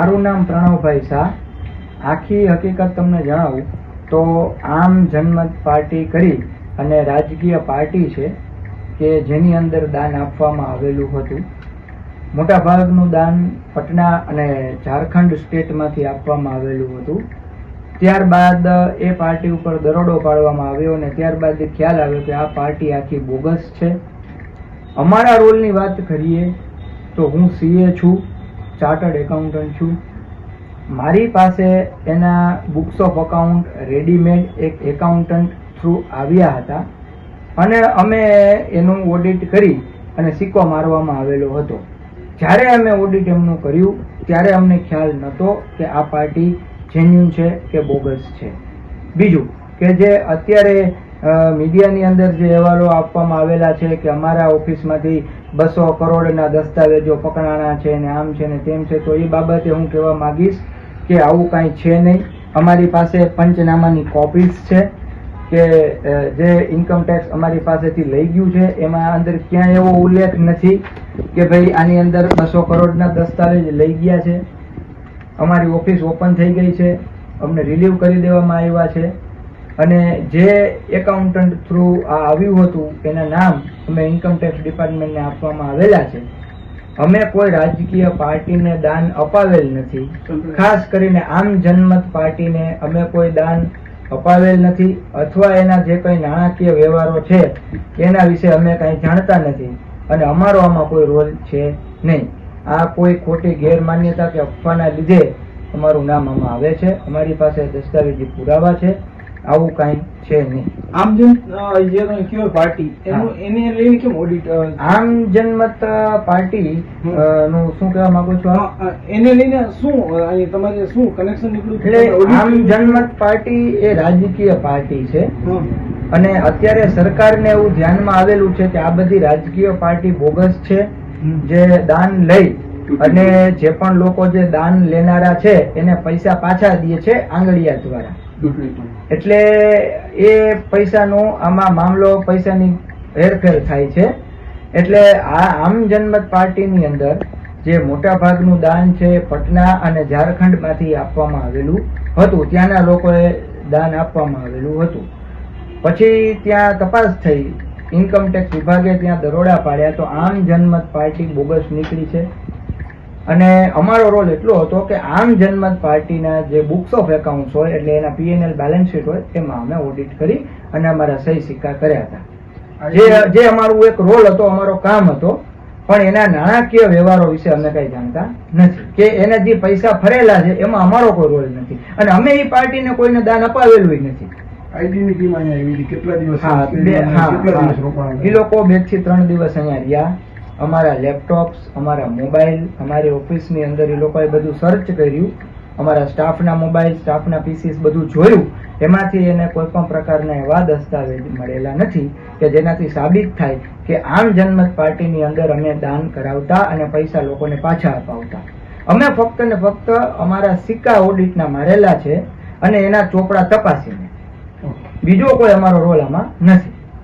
મારું નામ પ્રણવભાઈ શાહ. આખી હકીકત તમને જણાવું તો આમ જનમત પાર્ટી કરી અને રાજકીય પાર્ટી છે કે જેની અંદર દાન આપવામાં આવેલું હતું. મોટાભાગનું દાન પટના અને ઝારખંડ સ્ટેટમાંથી આપવામાં આવેલું હતું. ત્યારબાદ એ પાર્ટી ઉપર દરોડો પાડવામાં આવ્યો અને ત્યારબાદ ખ્યાલ આવ્યો કે આ પાર્ટી આખી બોગસ છે. અમારા રોલની વાત કરીએ તો હું CA છું, ચાર્ટર્ડ એકાઉન્ટન્ટ છું. મારી પાસે એના બુક્સ ઓફ અકાઉન્ટ રેડીમેડ એક એકાઉન્ટન્ટ થ્રુ આવ્યા હતા અને અમે એનું ઓડિટ કરી અને સિક્કો મારવામાં આવેલો હતો. જ્યારે અમે ઓડિટ એમનું કર્યું ત્યારે અમને ખ્યાલ નહોતો કે આ પાર્ટી જેન્યુન છે કે બોગસ છે. બીજું કે જે અત્યારે મીડિયાની અંદર જે અહેવાલો આપવામાં આવેલા છે કે અમારા ઓફિસમાંથી 200 કરોડના દસ્તાવેજો પકડાણા છે ને આમ છે ને તેમ છે, તો એ બાબતે હું કહેવા માંગીશ કે આવું કાંઈ છે નહીં. અમારી પાસે પંચનામાની કોપીઝ છે કે જે ઇન્કમ ટેક્સ અમારી પાસેથી લઈ ગયું છે એમાં અંદર ક્યાંય એવો ઉલ્લેખ નથી કે ભાઈ આની અંદર 200 કરોડના દસ્તાવેજ લઈ ગયા છે. અમારી ઓફિસ ઓપન થઈ ગઈ છે, અમને રિલીવ કરી દેવામાં આવ્યા છે અને જે એકાઉન્ટન્ટ થ્રુ આ આવ્યું હતું એના નામ અમે ઇન્કમ ટેક્સ ડિપાર્ટમેન્ટને આપવામાં આવેલા છે. અમે કોઈ રાજકીય પાર્ટીને દાન અપાવેલ નથી. ખાસ કરીને આમ જનમત પાર્ટીને અમે કોઈ દાન અપાવેલ નથી અથવા એના જે કંઈ નાણાકીય વ્યવહારો છે એના વિશે અમે કંઈ જાણતા નથી અને અમારો આમાં કોઈ રોલ છે નહીં. આ કોઈ ખોટી ગેરમાન્યતા કે અફવાના લીધે અમારું નામ આમાં આવે છે. અમારી પાસે દસ્તાવેજી પુરાવા છે. આવું કાંઈ છે નહીં. આમ જન પાર્ટી એને લઈને કેમ ઓડિટ? આમ જનમત પાર્ટી નું શું કહેવા માંગુ છો? એને લઈને શું તમારે શું કનેક્શન નીકળ્યું? એટલે આમ જનમત પાર્ટી એ રાજકીય પાર્ટી છે અને અત્યારે સરકારને એવું ધ્યાનમાં આવેલું છે કે આ બધી રાજકીય પાર્ટી બોગસ છે. જે દાન લઈ અને જે પણ લોકો જે દાન લેનારા છે એને પૈસા પાછા દે છે આંગળિયા દ્વારા. એટલે એ પૈસાનો આમાં મામલો પૈસાની હેરફેર થાય છે. એટલે આ આમ જનમત પાર્ટીની અંદર જે મોટા ભાગનું દાન છે પટના અને ઝારખંડમાંથી આપવામાં આવેલું હતું. ત્યાંના લોકોએ દાન આપવામાં આવેલું હતું. પછી ત્યાં તપાસ થઈ, ઇન્કમ ટેક્સ વિભાગે ત્યાં દરોડા પાડ્યા તો આમ જનમત પાર્ટી બોગસ નીકળી છે. અને અમારો રોલ એટલો હતો કે આમ જનમત પાર્ટીના જે બુક્સ ઓફ એકાઉન્ટ્સ હોય એટલે એના P&L બેલેન્સ શીટ હોય એમાં અમે ઓડિટ કરી અને અમારા સહી સિક્કા કર્યા હતા. જે અમારું એક રોલ હતો, અમારો કામ હતો, પણ એના નાણાકીય વ્યવહારો વિશે અમે કઈ જાણતા નથી કે એના જે પૈસા ફરેલા છે એમાં અમારો કોઈ રોલ નથી અને અમે એ પાર્ટીને કોઈને દાન અપાવેલું નથી. એ લોકો 2 થી 3 દિવસ અહીંયા રહ્યા. અમારા લેપટોપ્સ, અમારા મોબાઈલ, અમારી ઓફિસની અંદર એ લોકોએ બધું સર્ચ કર્યું. અમારા સ્ટાફના મોબાઈલ, સ્ટાફના પીસીસ બધું જોયું. એમાંથી એને કોઈ પણ પ્રકારના એવા દસ્તાવેજ મળેલા નથી કે જેનાથી સાબિત થાય કે આમ જનમત પાર્ટીની અંદર અમે દાન કરાવતા અને પૈસા લોકોને પાછા અપાવતા. અમે ફક્ત ને ફક્ત અમારા સિક્કા ઓડિટના મારેલા છે અને એના ચોપડા તપાસીને. બીજો કોઈ અમારો રોલ આમાં નથી.